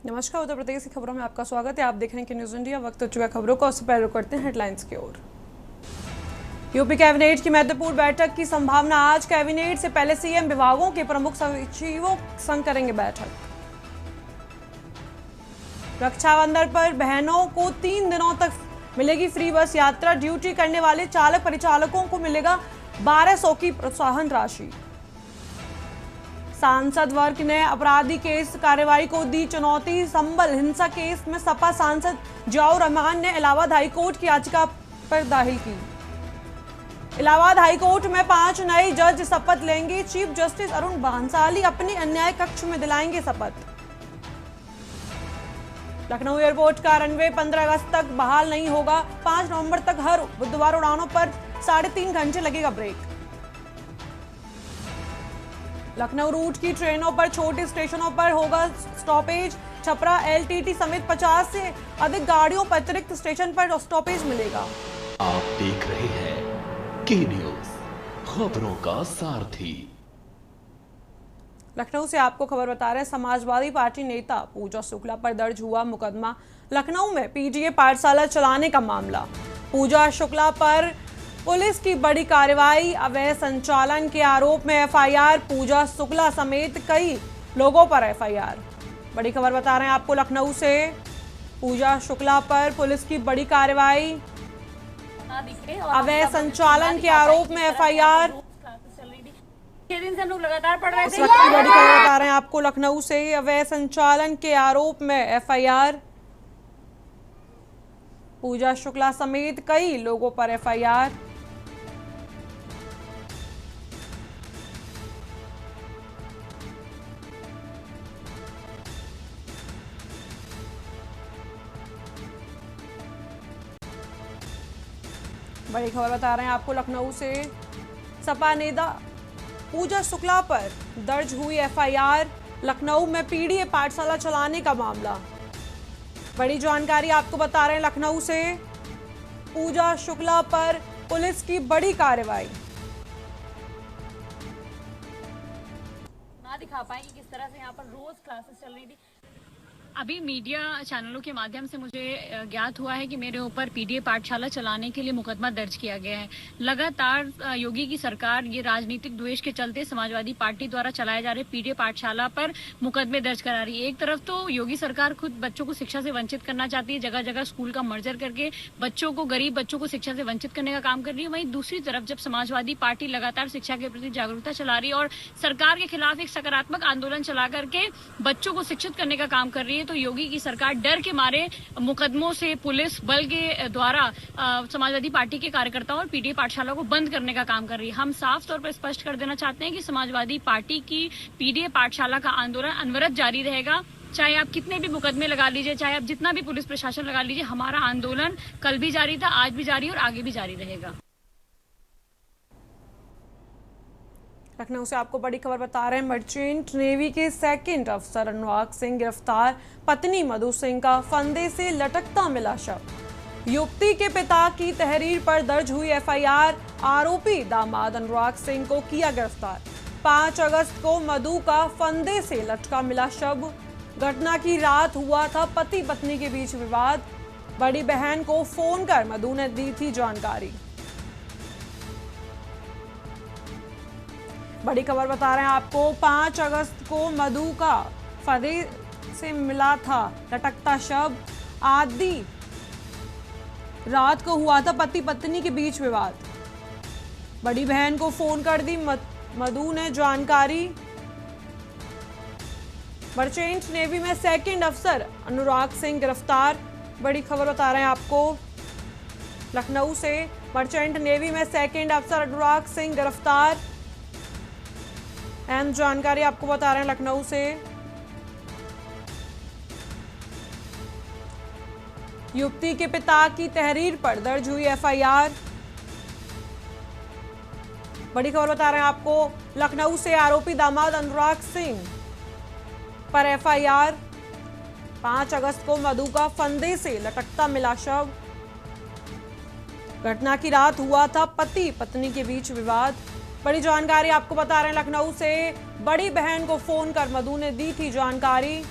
नमस्कार, उत्तर प्रदेश की खबरों में आपका स्वागत है। आप देख रहे हैं कि न्यूज इंडिया। वक्त हो चुका खबरों को, उससे पहले करते हैं हेडलाइंस की ओर। यूपी कैबिनेट की महत्वपूर्ण बैठक की संभावना। आज कैबिनेट से पहले सीएम विभागों के प्रमुख सचिवों संग करेंगे बैठक। रक्षाबंधन पर बहनों को 3 दिनों तक मिलेगी फ्री बस यात्रा। ड्यूटी करने वाले चालक परिचालकों को मिलेगा 1200 की प्रोत्साहन राशि। सांसद वर्ग ने अपराधी केस कार्रवाई को दी चुनौती। संभल हिंसा केस में सपा सांसद जियाउर रहमान ने इलाहाबाद हाईकोर्ट की याचिका पर दाखिल की। इलाहाबाद हाईकोर्ट में 5 नए जज शपथ लेंगे। चीफ जस्टिस अरुण बांसाली अपने न्याय कक्ष में दिलाएंगे शपथ। लखनऊ एयरपोर्ट का रनवे 15 अगस्त तक बहाल नहीं होगा। 5 नवंबर तक हर बुधवार उड़ानों पर 3.5 घंटे लगेगा ब्रेक। लखनऊ रूट की ट्रेनों पर छोटे स्टेशनों पर होगा स्टॉपेज। छपरा एलटीटी समेत 50 से अधिक गाड़ियों पर अतिरिक्त स्टेशन पर स्टॉपेज मिलेगा। आप देख रहे हैं के न्यूज, खबरों का सारथी। लखनऊ से आपको खबर बता रहे हैं। समाजवादी पार्टी नेता पूजा शुक्ला पर दर्ज हुआ मुकदमा। लखनऊ में पीटीए पाठशाला चलाने का मामला। पूजा शुक्ला पर पुलिस की बड़ी कार्रवाई। अवैध संचालन के आरोप में एफआईआर। पूजा शुक्ला समेत कई लोगों पर एफआईआर। बड़ी खबर बता रहे हैं आपको लखनऊ से। पूजा शुक्ला पर पुलिस की बड़ी कार्रवाई। अवैध संचालन के आरोप में एफआईआर। 6 दिन से हम लोग लगातार पढ़ रहे थे। इस वक्त की बड़ी खबर बता रहे हैं आपको लखनऊ से। अवैध संचालन के आरोप में एफआईआर। पूजा शुक्ला समेत कई लोगों पर एफआईआर। बड़ी खबर बता रहे हैं आपको लखनऊ से। सपा नेता पूजा शुक्ला पर दर्ज हुई एफआईआर। लखनऊ में पीटीए पाठशाला चलाने का मामला। बड़ी जानकारी आपको बता रहे हैं लखनऊ से। पूजा शुक्ला पर पुलिस की बड़ी कार्रवाई। ना दिखा पाएंगे किस तरह से यहाँ पर रोज क्लासेस चल रही थी। अभी मीडिया चैनलों के माध्यम से मुझे ज्ञात हुआ है कि मेरे ऊपर पीटीए पाठशाला चलाने के लिए मुकदमा दर्ज किया गया है। लगातार योगी की सरकार ये राजनीतिक द्वेष के चलते समाजवादी पार्टी द्वारा चलाए जा रहे पीटीए पाठशाला पर मुकदमे दर्ज करा रही है। एक तरफ तो योगी सरकार खुद बच्चों को शिक्षा से वंचित करना चाहती है, जगह जगह स्कूल का मर्जर करके बच्चों को, गरीब बच्चों को शिक्षा से वंचित करने का काम कर रही है। वहीं दूसरी तरफ जब समाजवादी पार्टी लगातार शिक्षा के प्रति जागरूकता चला रही है और सरकार के खिलाफ एक सकारात्मक आंदोलन चला करके बच्चों को शिक्षित करने का काम कर रही है, तो योगी की सरकार डर के मारे मुकदमों से पुलिस बल के द्वारा समाजवादी पार्टी के कार्यकर्ताओं और पीटीए पाठशाला को बंद करने का काम कर रही है। हम साफ तौर पर स्पष्ट कर देना चाहते हैं कि समाजवादी पार्टी की पीटीए पाठशाला का आंदोलन अनवरत जारी रहेगा। चाहे आप कितने भी मुकदमे लगा लीजिए, चाहे आप जितना भी पुलिस प्रशासन लगा लीजिए, हमारा आंदोलन कल भी जारी था, आज भी जारी और आगे भी जारी रहेगा। लखनऊ से आपको बड़ी खबर बता रहे हैं। मर्चेंट नेवी के 2nd अफसर अनुराग सिंह गिरफ्तार। पत्नी मधु सिंह का फंदे से लटकता मिला शव। युवती के पिता की तहरीर पर दर्ज हुई एफआईआर। आरोपी दामाद अनुराग सिंह को किया गिरफ्तार। 5 अगस्त को मधु का फंदे से लटका मिला शव। घटना की रात हुआ था पति पत्नी के बीच विवाद। बड़ी बहन को फोन कर मधु ने दी थी जानकारी। बड़ी खबर बता रहे हैं आपको। 5 अगस्त को मधु का फंदे से मिला था लटकता शव। आधी रात को हुआ था पति पत्नी के बीच विवाद। बड़ी बहन को फोन कर दी मधु ने जानकारी। मर्चेंट नेवी में 2nd अफसर अनुराग सिंह गिरफ्तार। बड़ी खबर बता रहे हैं आपको लखनऊ से। मर्चेंट नेवी में 2nd अफसर अनुराग सिंह गिरफ्तार। अहम जानकारी आपको बता रहे हैं लखनऊ से। युवती के पिता की तहरीर पर दर्ज हुई एफआईआर। बड़ी खबर बता रहे हैं आपको लखनऊ से। आरोपी दामाद अनुराग सिंह पर एफआईआर। 5 अगस्त को मधु का फंदे से लटकता मिला शव। घटना की रात हुआ था पति पत्नी के बीच विवाद। बड़ी जानकारी आपको बता रहे हैं लखनऊ से। बड़ी बहन को फोन कर मधु ने दी थी जानकारी।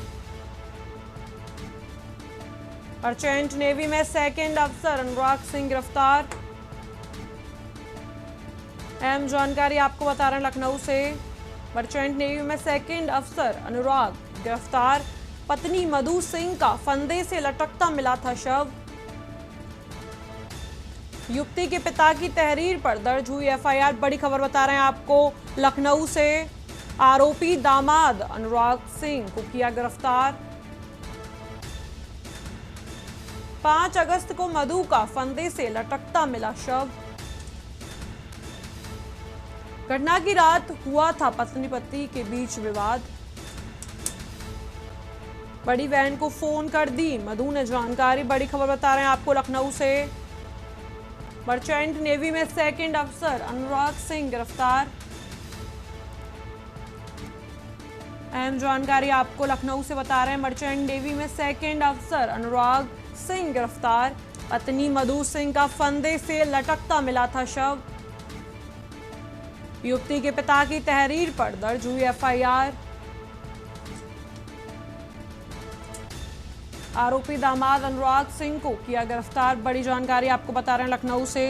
मर्चेंट नेवी में सेकंड अफसर अनुराग सिंह गिरफ्तार। अहम जानकारी आपको बता रहे हैं लखनऊ से। मर्चेंट नेवी में सेकंड अफसर अनुराग गिरफ्तार। पत्नी मधु सिंह का फंदे से लटकता मिला था शव। युवती के पिता की तहरीर पर दर्ज हुई एफआईआर। बड़ी खबर बता रहे हैं आपको लखनऊ से। आरोपी दामाद अनुराग सिंह को किया गिरफ्तार। 5 अगस्त को मधु का फंदे से लटकता मिला शव। घटना की रात हुआ था पत्नी पति के बीच विवाद। बड़ी बहन को फोन कर दी मधु ने जानकारी। बड़ी खबर बता रहे हैं आपको लखनऊ से। मर्चेंट नेवी में सेकंड अफसर अनुराग सिंह गिरफ्तार। अहम जानकारी आपको लखनऊ से बता रहे हैं। मर्चेंट नेवी में सेकंड अफसर अनुराग सिंह गिरफ्तार। पत्नी मधु सिंह का फंदे से लटकता मिला था शव। युवती के पिता की तहरीर पर दर्ज हुई एफआईआर। आरोपी दामाद अनुराग सिंह को किया गिरफ्तार। बड़ी जानकारी आपको बता रहे हैं लखनऊ से।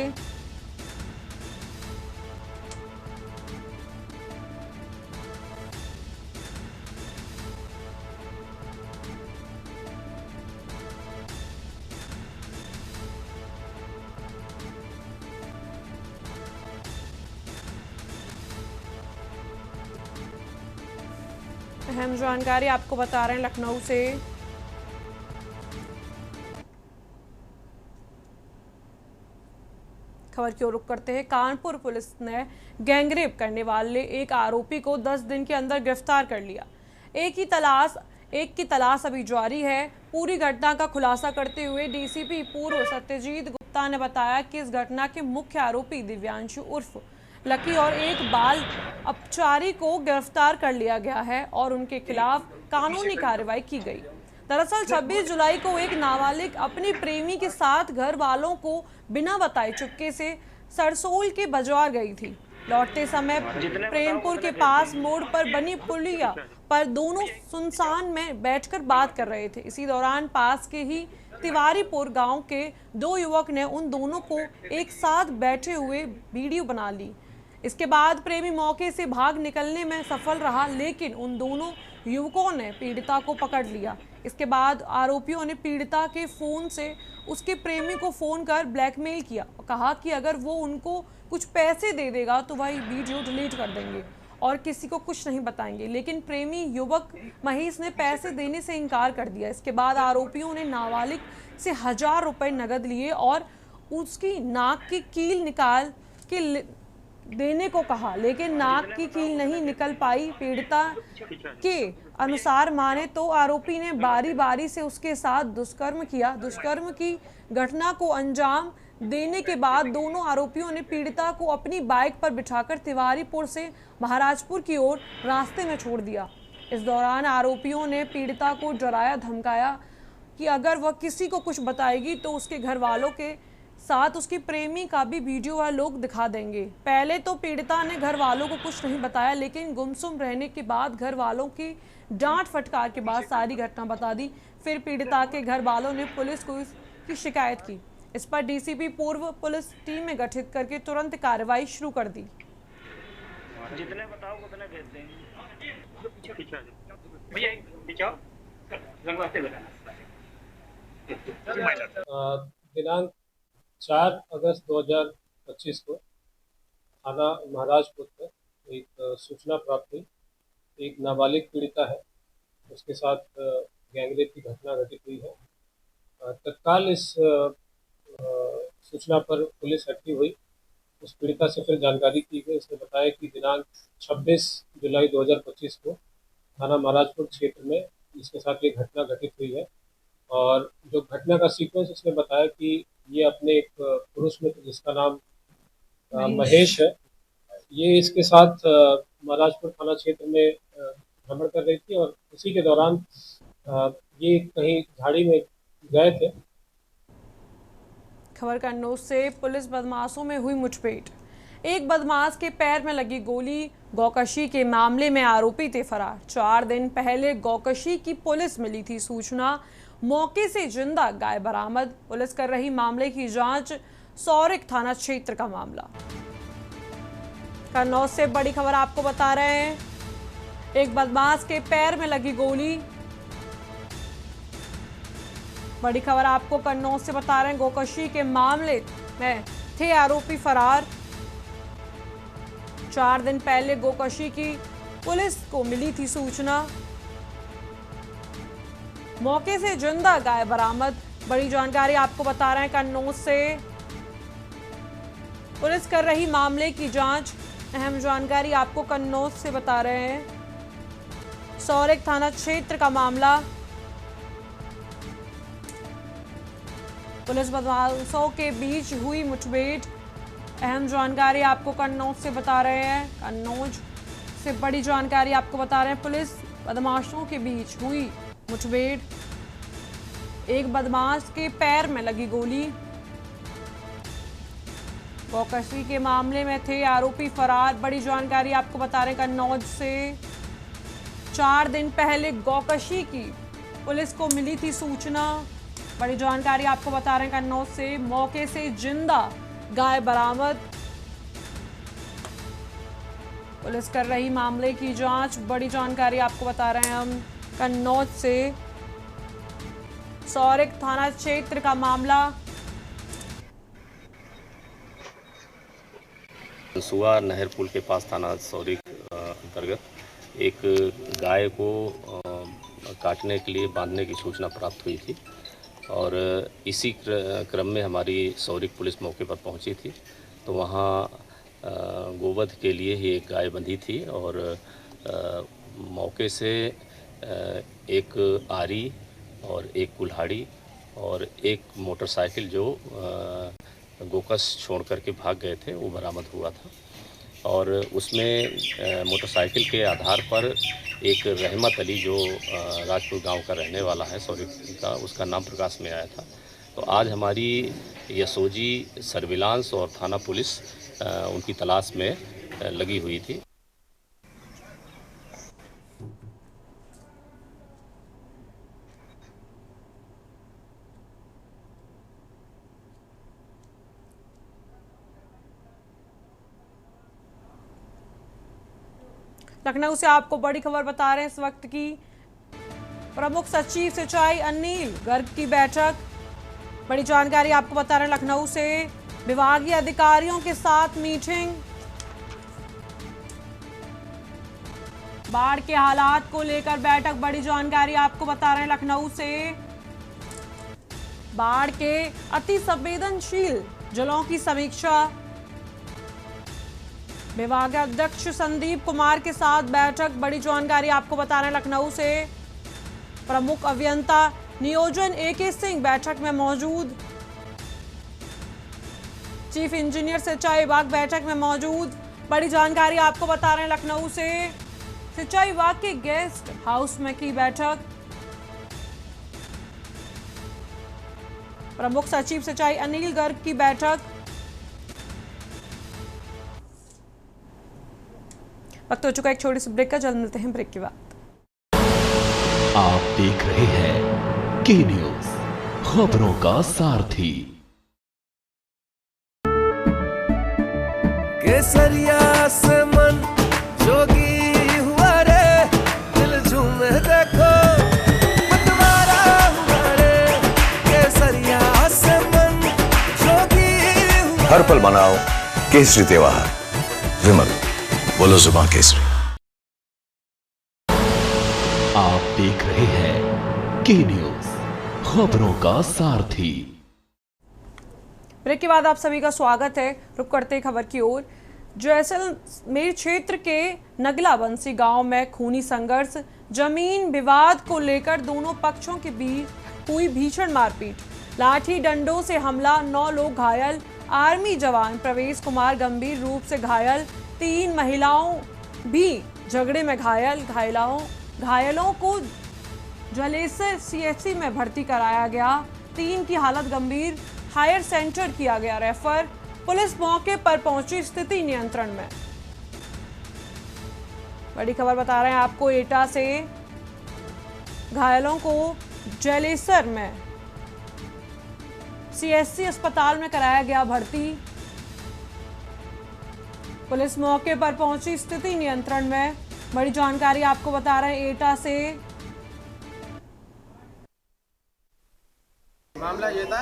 अहम जानकारी आपको बता रहे हैं लखनऊ से। खबर की ओर रुख करते हैं। कानपुर पुलिस ने गैंगरेप करने वाले एक आरोपी को 10 दिन के अंदर गिरफ्तार कर लिया। एक की तलाश अभी जारी है। पूरी घटना का खुलासा करते हुए डीसीपी पूर्व सत्यजीत गुप्ता ने बताया कि इस घटना के मुख्य आरोपी दिव्यांशु उर्फ लकी और एक बाल अपचारी को गिरफ्तार कर लिया गया है और उनके खिलाफ कानूनी कार्रवाई की गई। दरअसल 26 जुलाई को एक नाबालिग अपने प्रेमी के साथ घर वालों को बिना बताए चुपके से सरसोल के बजवार गई थी। लौटते समय प्रेमपुर के पास मोड़ पर बनी पुलिया पर दोनों सुनसान में बैठकर बात कर रहे थे। इसी दौरान पास के ही तिवारीपुर गांव के 2 युवक ने उन दोनों को एक साथ बैठे हुए वीडियो बना ली। इसके बाद प्रेमी मौके से भाग निकलने में सफल रहा, लेकिन उन दोनों युवकों ने पीड़िता को पकड़ लिया। इसके बाद आरोपियों ने पीड़िता के फोन से उसके प्रेमी को फोन कर ब्लैकमेल किया और कहा कि अगर वो उनको कुछ पैसे दे देगा तो वह वीडियो डिलीट कर देंगे और किसी को कुछ नहीं बताएंगे। लेकिन प्रेमी युवक महेश ने पैसे देने से इनकार कर दिया। इसके बाद आरोपियों ने नाबालिग से 1000 रुपए नगद लिए और उसकी नाक की कील निकाल के देने को कहा, लेकिन नाक की कील नहीं निकल पाई। पीड़िता के अनुसार माने तो आरोपी ने बारी बारी से उसके साथ दुष्कर्म किया। दुष्कर्म की घटना को अंजाम देने के बाद दोनों आरोपियों ने पीड़िता को अपनी बाइक पर बिठाकर तिवारीपुर से महाराजपुर की ओर रास्ते में छोड़ दिया। इस दौरान आरोपियों ने पीड़िता को डराया धमकाया कि अगर वह किसी को कुछ बताएगी तो उसके घर वालों के साथ उसकी प्रेमी का भी वीडियो वह लोग दिखा देंगे। पहले तो पीड़िता ने घर वालों को कुछ नहीं बताया, लेकिन गुमसुम रहने के बाद घर वालों की डांट फटकार के बाद सारी घटना बता दी। फिर पीड़िता के घर वालों ने पुलिस को इसकी शिकायत की। इस पर डीसीपी पूर्व पुलिस टीम में गठित करके तुरंत कार्रवाई शुरू कर दी। जितने बताओ उतने भेज देंगे। भैया दिनांक 4 अगस्त 2025 को थाना महाराजपुर में एक सूचना प्राप्त हुई। एक नाबालिग पीड़िता है, उसके साथ गैंगरेप की घटना घटित हुई है। तत्काल इस सूचना पर पुलिस एक्टिव हुई। उस पीड़िता से फिर जानकारी की गई। उसने बताया कि दिनांक 26 जुलाई 2025 को थाना महाराजपुर क्षेत्र में इसके साथ ये घटना घटित हुई है। और जो घटना का सीक्वेंस उसने बताया कि ये अपने एक पुरुष मित्र जिसका नाम महेश है, ये इसके साथ महाराजपुर थाना क्षेत्र में भ्रमण कर रही थी और उसी के दौरान ये कहीं झाड़ी में गए थे। खबर कन्नौज से पुलिस बदमाशों में हुई मुठभेड़। एक बदमाश के पैर में लगी गोली, गौकशी के मामले में आरोपी थे फरार। 4 दिन पहले गौकशी की पुलिस मिली थी सूचना, मौके से जिंदा गाय बरामद। पुलिस कर रही मामले की जांच, सौरिक थाना क्षेत्र का मामला। कन्नौज से बड़ी खबर आपको बता रहे हैं, एक बदमाश के पैर में लगी गोली। बड़ी खबर आपको कन्नौज से बता रहे हैं, गौकशी के मामले में थे आरोपी फरार। 4 दिन पहले गौकशी की पुलिस को मिली थी सूचना, मौके से जिंदा गाय बरामद। बड़ी जानकारी आपको बता रहे हैं कन्नौज से, पुलिस कर रही मामले की जांच। अहम जानकारी आपको कन्नौज से बता रहे हैं, सौरिक थाना क्षेत्र का मामला। पुलिस बदमाशों के बीच हुई मुठभेड़। अहम जानकारी आपको कन्नौज से बता रहे हैं, कन्नौज से बड़ी जानकारी आपको बता रहे हैं, पुलिस बदमाशों के बीच हुई मुठभेड़। एक बदमाश के पैर में लगी गोली, गौकशी के मामले में थे आरोपी फरार। बड़ी जानकारी आपको बता रहे हैं कन्नौज से, 4 दिन पहले गौकशी की पुलिस को मिली थी सूचना। बड़ी जानकारी आपको बता रहे हैं कन्नौज से, मौके से जिंदा गाय बरामद। पुलिस कर रही मामले की जांच। बड़ी जानकारी आपको बता रहे हैं हम कन्नौज से, सौरिक थाना क्षेत्र का मामला। सुआ नहर पुल के पास थाना सौरिक अंतर्गत एक गाय को काटने के लिए बांधने की सूचना प्राप्त हुई थी और इसी क्रम में हमारी सौरिक पुलिस मौके पर पहुंची थी। तो वहां गोवध के लिए ही एक गाय बंधी थी और मौके से एक आरी और एक कुल्हाड़ी और एक मोटरसाइकिल जो गोकस छोड़ करके भाग गए थे वो बरामद हुआ था। और उसमें मोटरसाइकिल के आधार पर एक रहमत अली जो राजपुर गांव का रहने वाला है सौरिक का, उसका नाम प्रकाश में आया था। तो आज हमारी यसोजी सर्विलांस और थाना पुलिस उनकी तलाश में लगी हुई थी। लखनऊ से आपको बड़ी खबर बता रहे हैं इस वक्त की। प्रमुख सचिव सिंचाई अनिल गर्ग की बैठक। बड़ी जानकारी आपको बता रहे हैं लखनऊ से, विभागीय अधिकारियों के साथ मीटिंग। बाढ़ के हालात को लेकर बैठक। बड़ी जानकारी आपको बता रहे हैं लखनऊ से, बाढ़ के अति संवेदनशील जिलों की समीक्षा। विभागाध्यक्ष संदीप कुमार के साथ बैठक। बड़ी जानकारी आपको बता रहे हैं लखनऊ से, प्रमुख अभियंता नियोजन AK सिंह बैठक में मौजूद। चीफ इंजीनियर सिंचाई विभाग बैठक में मौजूद। बड़ी जानकारी आपको बता रहे हैं लखनऊ से, सिंचाई विभाग के गेस्ट हाउस में की बैठक। प्रमुख सचिव सिंचाई अनिल गर्ग की बैठक। वक्त हो चुका एक छोटी सी ब्रेक का, जल्द मिलते हैं ब्रेक के बाद। आप देख रहे हैं के न्यूज, खबरों का सारथी। केसरिया से मन जोगी हुआ रे, दिल झूमे देखो मतवारा हुआ रे। केसरिया से मन जोगी हुआ। हर पल मनाओ केसरी त्योहार। विमल बोलो जुबान केसरी। आप देख रहे हैं के न्यूज, खबरों का सारथी। ब्रेक के बाद आप सभी का स्वागत है। रुक करते खबर की ओर। जैसलमेर क्षेत्र के नगला बंसी गांव में खूनी संघर्ष, जमीन विवाद को लेकर दोनों पक्षों के बीच हुई भीषण मारपीट। लाठी डंडों से हमला, 9 लोग घायल। आर्मी जवान प्रवेश कुमार गंभीर रूप से घायल। 3 महिलाओं भी झगड़े में घायल। घायलों को जलेसर CHC में भर्ती कराया गया। 3 की हालत गंभीर, हायर सेंटर किया गया रेफर। पुलिस मौके पर पहुंची, स्थिति नियंत्रण में। बड़ी खबर बता रहे हैं आपको, एटा से घायलों को जलेसर में सीएससी अस्पताल में कराया गया भर्ती। पुलिस मौके पर पहुंची, स्थिति नियंत्रण में। बड़ी जानकारी आपको बता रहे हैं एटा से। मामला ये था,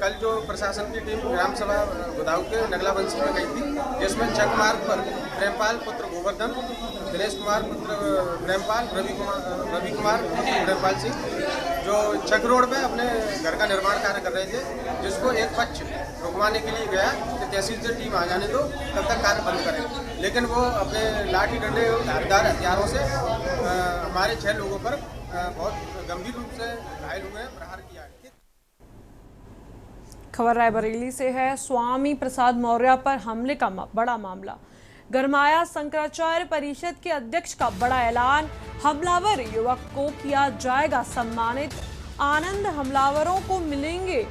कल जो प्रशासन की टीम ग्राम सभा गोदाऊ के नगलाबंसी में गई थी, जिसमें चक मार्ग पर प्रेमपाल पुत्र गोवर्धन, दिनेश कुमार पुत्र प्रेमपाल, रवि कुमार प्रेमपाल सिंह, जो चक रोड पे अपने घर का निर्माण कार्य कर रहे थे, जिसको एक पक्ष रुकवाने के लिए गया कि तहसील से टीम आ जाने दो, तब तक कार्य बंद करें। लेकिन वो अपने लाठी डंडे और धारदार हथियारों से हमारे 6 लोगों पर बहुत गंभीर रूप से घायल हुए, प्रहार किया है। खबर रायबरेली से है। स्वामी प्रसाद मौर्य पर हमले का बड़ा मामला गरमाया। शंकराचार्य परिषद के अध्यक्ष का बड़ा ऐलान, हमलावर युवक को किया जाएगा सम्मानित। आनंद हमलावरों को मिलेंगे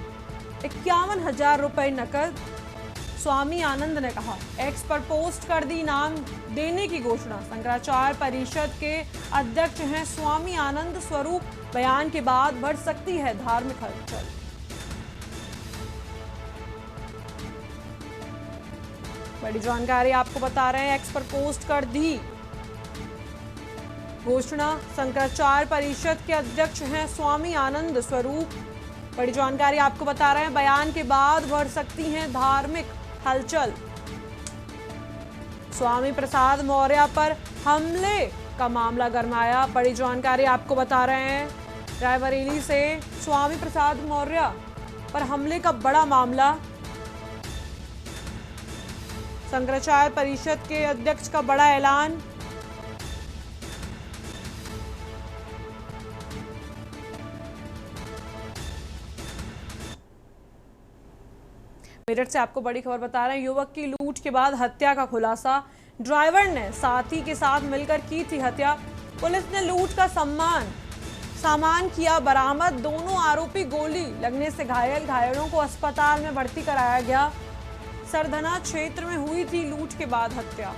51,000 रुपए नकद। स्वामी आनंद ने कहा, एक्स पर पोस्ट कर दी इनाम देने की घोषणा। शंकराचार्य परिषद के अध्यक्ष हैं स्वामी आनंद स्वरूप। बयान के बाद बढ़ सकती है धार्मिक हलचल। बड़ी जानकारी आपको बता रहे हैं, एक्स पर पोस्ट कर दी घोषणा। शंकराचार्य परिषद के अध्यक्ष हैं स्वामी आनंद स्वरूप। बड़ी जानकारी आपको बता रहे हैं, बयान के बाद बढ़ सकती हैं धार्मिक हलचल। स्वामी प्रसाद मौर्य पर हमले का मामला गरमाया। बड़ी जानकारी आपको बता रहे हैं रायबरेली से। स्वामी प्रसाद मौर्य पर हमले का बड़ा मामला, शंकराचार्य परिषद के अध्यक्ष का बड़ा ऐलान। मेरठ से आपको बड़ी खबर बता रहे हैं, युवक की लूट के बाद हत्या का खुलासा। ड्राइवर ने साथी के साथ मिलकर की थी हत्या। पुलिस ने लूट का सामान किया बरामद। दोनों आरोपी गोली लगने से घायलों को अस्पताल में भर्ती कराया गया। सरधना क्षेत्र में हुई थी लूट के बाद हत्या।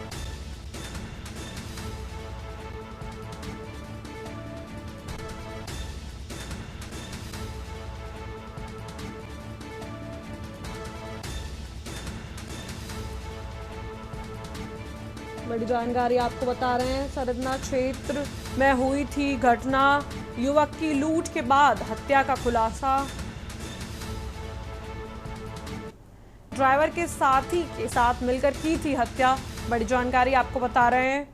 बड़ी जानकारी आपको बता रहे हैं, सरधना क्षेत्र में हुई थी घटना। युवक की लूट के बाद हत्या का खुलासा। ड्राइवर के साथी के साथ मिलकर की थी हत्या। बड़ी जानकारी आपको बता रहे हैं,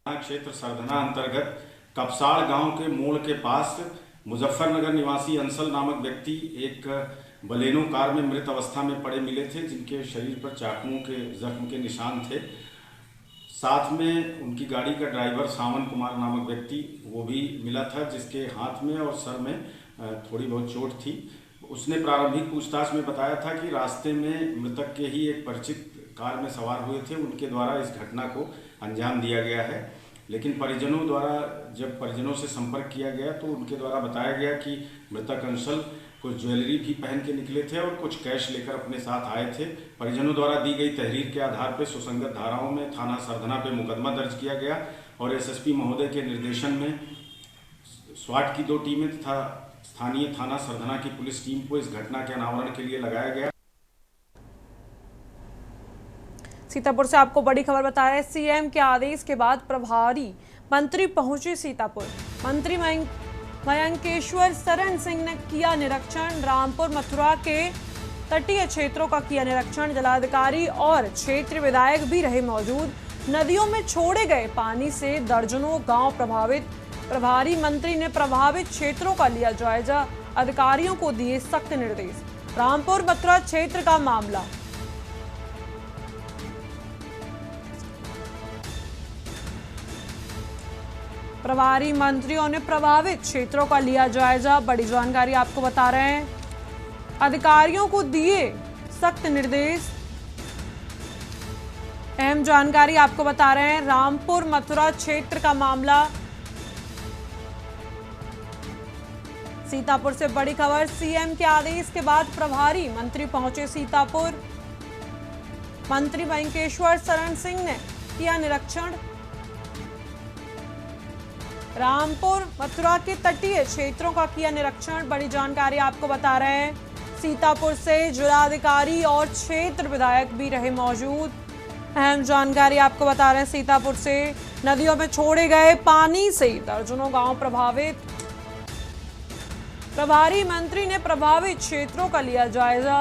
क्षेत्र सरधना अंतर्गत कपसाड़ गांव के मोड़ के पास मुजफ्फरनगर निवासी अंसल नामक व्यक्ति एक बलेनो कार में मृत अवस्था में पड़े मिले थे, जिनके शरीर पर चाकुओं के जख्म के निशान थे। साथ में उनकी गाड़ी का ड्राइवर सावन कुमार नामक व्यक्ति वो भी मिला था, जिसके हाथ में और सर में थोड़ी बहुत चोट थी। उसने प्रारंभिक पूछताछ में बताया था कि रास्ते में मृतक के ही एक परिचित कार में सवार हुए थे, उनके द्वारा इस घटना को अंजाम दिया गया है। लेकिन परिजनों द्वारा जब परिजनों से संपर्क किया गया तो उनके द्वारा बताया गया कि मृतक अंशल कुछ ज्वेलरी भी पहन के निकले थे और कुछ कैश लेकर अपने साथ आए थे। परिजनों द्वारा दी गई तहरीर के आधार पर सुसंगत धाराओं में थाना सरधना पे मुकदमा दर्ज किया गया और एसएसपी महोदय के निर्देशन में स्वाट की 2 टीमें तथा स्थानीय थाना सरधना की पुलिस टीम को इस घटना के अनावरण के लिए लगाया गया। सीतापुर से आपको बड़ी खबर बता रहे हैं, सीएम के आदेश के बाद प्रभारी मंत्री पहुंचे सीतापुर। मंत्री मयंकेश्वर शरण सिंह ने किया निरीक्षण। रामपुर मथुरा के तटीय क्षेत्रों का किया निरीक्षण। जिलाधिकारी और क्षेत्रीय विधायक भी रहे मौजूद। नदियों में छोड़े गए पानी से दर्जनों गांव प्रभावित। प्रभारी मंत्री ने प्रभावित क्षेत्रों का लिया जायजा। अधिकारियों को दिए सख्त निर्देश। रामपुर मथुरा क्षेत्र का मामला, प्रभारी मंत्रियों ने प्रभावित क्षेत्रों का लिया जायजा। बड़ी जानकारी आपको बता रहे हैं, अधिकारियों को दिए सख्त निर्देश। अहम जानकारी आपको बता रहे हैं, रामपुर मथुरा क्षेत्र का मामला। सीतापुर से बड़ी खबर, सीएम के आदेश के बाद प्रभारी मंत्री पहुंचे सीतापुर। मंत्री वेंकटेश्वर शरण सिंह ने किया निरीक्षण। रामपुर मथुरा के तटीय क्षेत्रों का किया निरीक्षण। बड़ी जानकारी आपको बता रहे हैं, सीतापुर से जिलाधिकारी और क्षेत्र विधायक भी रहे मौजूद। अहम जानकारी आपको बता रहे हैं, सीतापुर से नदियों में छोड़े गए पानी से दर्जनों गांव प्रभावित। प्रभारी मंत्री ने प्रभावित क्षेत्रों का लिया जायजा।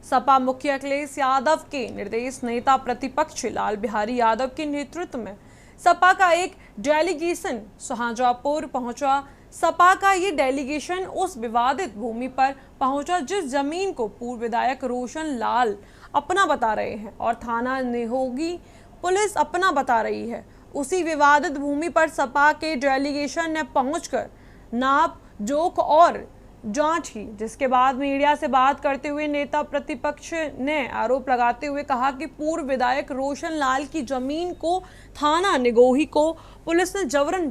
सपा मुखिया अखिलेश यादव के निर्देश, नेता प्रतिपक्ष लाल बिहारी यादव के नेतृत्व में सपा का एक डेलीगेशन शाहजहांपुर पहुंचा। सपा का ये डेलीगेशन उस विवादित भूमि पर पहुंचा जिस जमीन को पूर्व विधायक रोशन लाल अपना बता रहे हैं और थाना निहोगी पुलिस अपना बता रही है। उसी विवादित भूमि पर सपा के डेलीगेशन ने पहुंचकर नाप जोख और जांच की, जिसके बाद मीडिया से बात करते हुए नेता प्रतिपक्ष ने आरोप लगाते हुए कहा कि पूर्व विधायक रोशन लाल की जमीन को थाना निगोही को पुलिस ने जबरन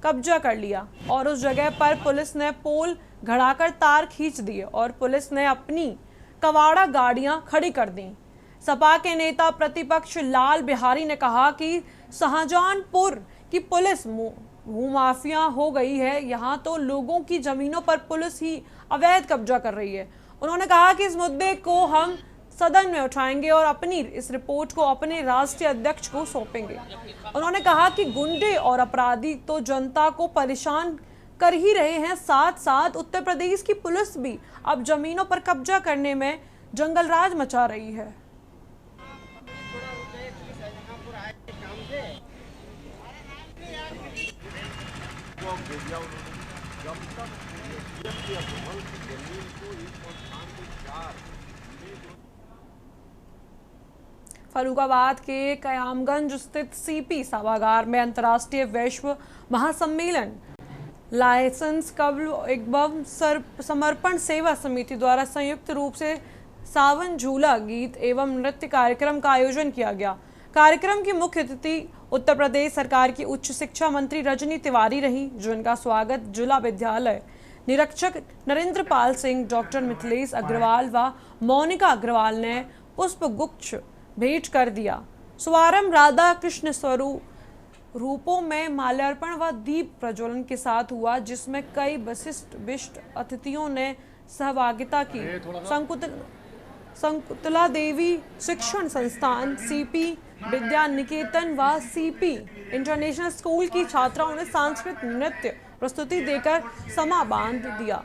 कब्जा कर लिया और उस जगह पर पुलिस ने पोल घड़ाकर तार खींच दिए और पुलिस ने अपनी कवाड़ा गाड़ियां खड़ी कर दी। सपा के नेता प्रतिपक्ष लाल बिहारी ने कहा कि शाहजहांपुर की पुलिस भूमाफिया हो गई है, यहाँ तो लोगों की जमीनों पर पुलिस ही अवैध कब्जा कर रही है। उन्होंने कहा कि इस मुद्दे को हम सदन में उठाएंगे और अपनी इस रिपोर्ट को अपने राष्ट्रीय अध्यक्ष को सौंपेंगे। उन्होंने कहा कि गुंडे और अपराधी तो जनता को परेशान कर ही रहे हैं, साथ साथ उत्तर प्रदेश की पुलिस भी अब जमीनों पर कब्जा करने में जंगलराज मचा रही है। फर्रुखाबाद के कयामगंज स्थित सीपी सभागार में अंतर्राष्ट्रीय वैश्व महासम्मेलन लाइसेंस कब्ल एवं समर्पण सेवा समिति द्वारा संयुक्त रूप से सावन झूला गीत एवं नृत्य कार्यक्रम का आयोजन किया गया। कार्यक्रम की मुख्य अतिथि उत्तर प्रदेश सरकार की उच्च शिक्षा मंत्री रजनी तिवारी रही, जिनका स्वागत जिला विद्यालय निरीक्षक नरेंद्र पाल सिंह, डॉक्टर मिथिलेश अग्रवाल व मोनिका अग्रवाल ने पुष्प गुच्छ भेंट कर दिया। शुभारंभ राधा कृष्ण स्वरूपों में माल्यार्पण व दीप प्रज्वलन के साथ हुआ, जिसमें कई विशिष्ट अतिथियों ने सहभागिता की। संकुतला देवी शिक्षण संस्थान, सीपी विद्या निकेतन व सीपी इंटरनेशनल स्कूल की छात्राओं ने सांस्कृतिक नृत्य प्रस्तुति देकर समा बांध दिया।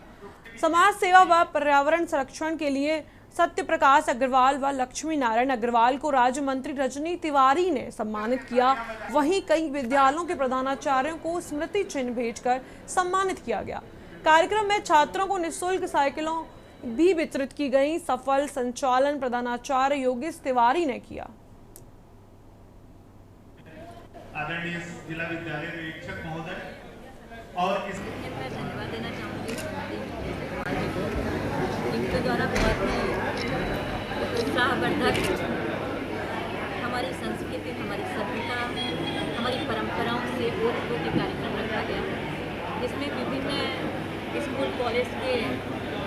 समाज सेवा व पर्यावरण संरक्षण के लिए सत्य प्रकाश अग्रवाल व लक्ष्मी नारायण अग्रवाल को राज्य मंत्री रजनी तिवारी ने सम्मानित किया। वहीं कई विद्यालयों के प्रधानाचार्यों को स्मृति चिन्ह भेंटकर सम्मानित किया गया। कार्यक्रम में छात्रों को निःशुल्क साइकिलों भी वितरित की गई। सफल संचालन प्रधानाचार्य योगेश तिवारी ने किया। आदरणीय जिला विद्यालय निरीक्षक महोदय और मैं धन्यवाद देना चाहूँगी इनके द्वारा बहुत ही उत्साहवर्धक हमारी संस्कृति, हमारी सभ्यता, हमारी परंपराओं से ओतप्रोत कार्यक्रम रखा गया, जिसमें विभिन्न स्कूल कॉलेज के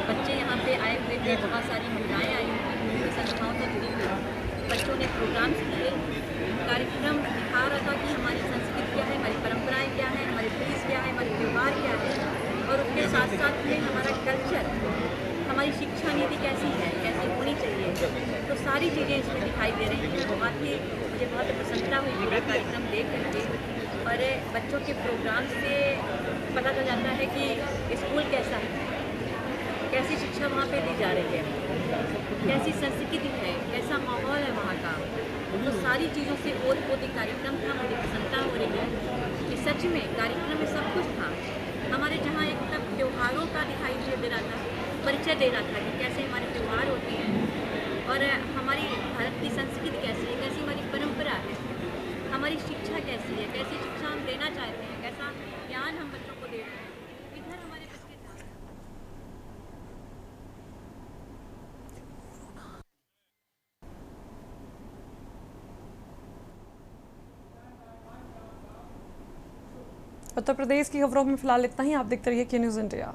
बच्चे यहाँ पे आए हुए थे, बहुत सारी महिलाएं आई हुई थी, विभिन्न संस्थाओं से जुड़ी हुई बच्चों ने प्रोग्राम्स किए। कार्यक्रम दिखा रहा था कि हमारी संस्कृति क्या है, हमारी परंपराएं क्या है, हमारी पुलिस क्या है, हमारे त्यौहार क्या है, और उसके साथ साथ में हमारा कल्चर, हमारी शिक्षा नीति कैसी है, कैसी होनी चाहिए, तो सारी चीज़ें इसमें दिखाई दे रही हैं। मुझे बहुत प्रसन्नता हुई पूरा कार्यक्रम देख करके, और बच्चों के प्रोग्राम से पता चल जाता है कि स्कूल कैसा है, कैसी शिक्षा वहाँ पे दी जा रही है, कैसी संस्कृति है, कैसा माहौल है वहाँ का, तो सारी चीज़ों से ओतप्रोत कार्यक्रम था। मुझे प्रसन्नता हो रही है कि सच में कार्यक्रम में सब कुछ था। हमारे जहाँ एक तब त्योहारों का दिखाई दे रहा था, परिचय दे रहा था कि कैसे हमारे त्यौहार होते हैं और हमारी भारत की संस्कृति कैसी है, कैसी हमारी परंपरा है, हमारी शिक्षा कैसी है, कैसी शिक्षा हम देना चाहते हैं, कैसा ज्ञान हम बच्चों को दे रहे हैं। इधर हमारे बच्चे उत्तर प्रदेश की खबरों में फिलहाल इतना ही। आप देखते रहिए के न्यूज़ इंडिया।